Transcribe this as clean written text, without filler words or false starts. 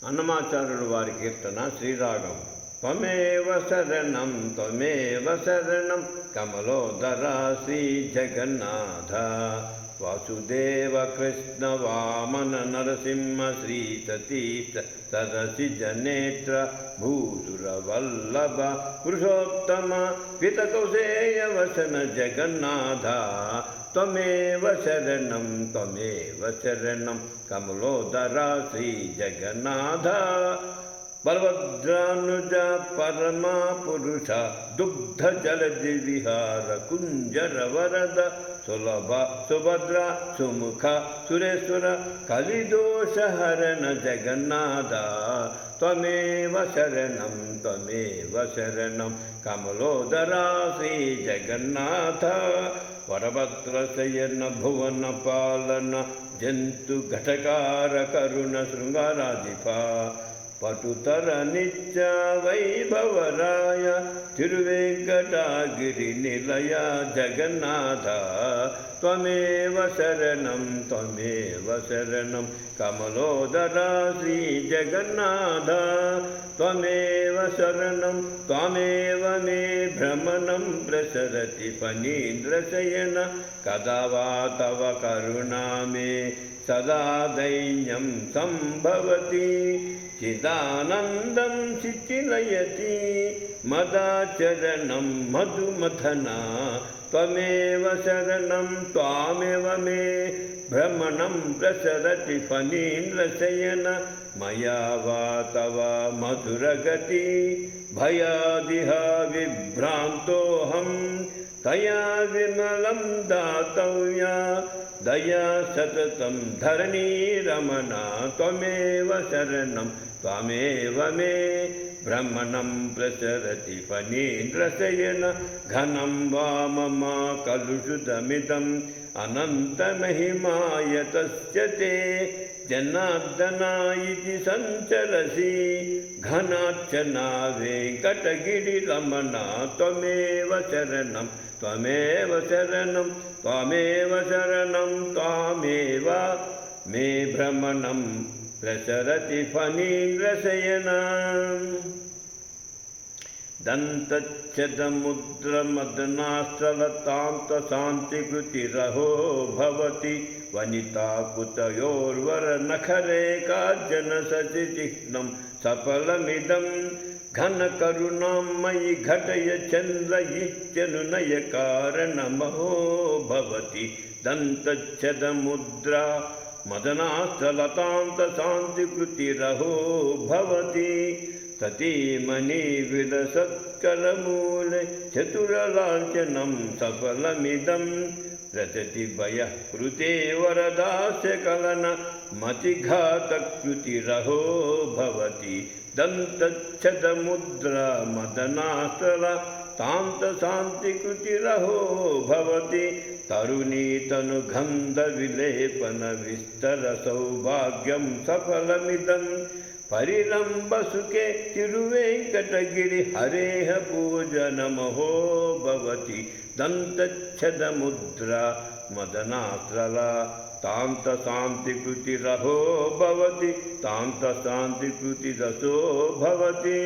అన్నమాచార్యుడు వారి కీర్తన శ్రీరాగం. త్వమేవ శరణం త్వమేవ శరణం కమలోదరా శ్రీ జగన్నాథ వాసుదేవ కృష్ణ వామన నరసింహ శ్రీ సతీశ సరసి జనేత్ర భూసుర వల్లభ పురుషోత్తమ పితకౌసేయ వసన జగన్నాథ త్వమేవ శరణం త్వమేవ శరణం కమలోదరా శ్రీ జగన్నాథ బలభద్రానుజ పరమా పురుష దుగ్ధ జలది విహార కుంజర వరద సులభ సుభద్ర సుముఖ సురేశ్వర కలిదోషహరణ జగన్నాథ త్వమేవ శరణం త్వమేవ శరణం కమలోదరా శ్రీ జగన్నాథ వరభద్రశయన భువన పాలన జంతు ఘటకార కరుణ శృంగారాధిప పటుతర నిత్య వైభవరాయ తిరువేంకటగిరి నిలయ జగన్నాథ త్వమేవ శరణం త్వమేవ శరణం కమలోదరా శ్రీ జగన్నాథ త్వమేవ శరణం త్వమేవ మే భ్రమణం ప్రసరతి ఫణీంద్రశయన కదా వా తవ కరుణా మే సదా దైన్యం సంభవతి చిదానందం శిథిలయతి మదాచరణం మధుమథనా త్వమేవ శరణం త్వామేవ మే భ్రమణం ప్రసరతి ఫణీంద్రశయన మయా వా తవ మధురగతి భయాదిహ విభ్రాంతోహం తయా విమలం దాతవ్యా దయా సతతం ధరణీరమణ త్వమేవ శరణం త్వమేవ మే భ్రమణం ప్రసరతి ఫణీంద్రశయన ఘనం వా మమ కలుషుతమిదం అనంతమహిమాయ తస్య తే జనార్దన ఇతి సంచరసి ఘనార్చనా వెంకటగిరిరమణ త్వమేవ శరణం త్వమేవ శరణం త్వమేవ శరణం త్వమేవ మే భ్రమణం ప్రసరతి ఫణీంద్రశయన దంతచ్ఛదముద్రమదనాశ్రలతాంత శాంతికృతిరహో భవతి వనితాకుతయోర్వరనఖరేకార్జన సచిచిహ్నం సఫలమిదం ఘనకరుణాం మయి ఘటయ చంద్రయిత్యనునయ కారణమహో భవతి దంతచ్ఛదముద్రా మదనాశ్రలతాంత శాంతికృతిరహో భవతి సతీమణి విలసత్కరమూలే చతురలాంఛనం సఫలమిదం రచతి భయ కృతే వరదాస్య కలన మతిఘాతకృతిరహో భవతి దంతచ్ఛదముద్రా మదనాశ్రల తాంత శాంతికృతిరహో భవతి తరుణీతను గంధ విలేపన విస్తర సౌభాగ్యం సఫలమిదం పరిరంభసుకే తిరువేంకటగిరి హరేహ పూజనమహో భవతి దంతచ్ఛదముద్రా మదనాశ్రల తాంత శాంతికృతిరహో భవతి తాంత శాంతికృతిరసో భవతి.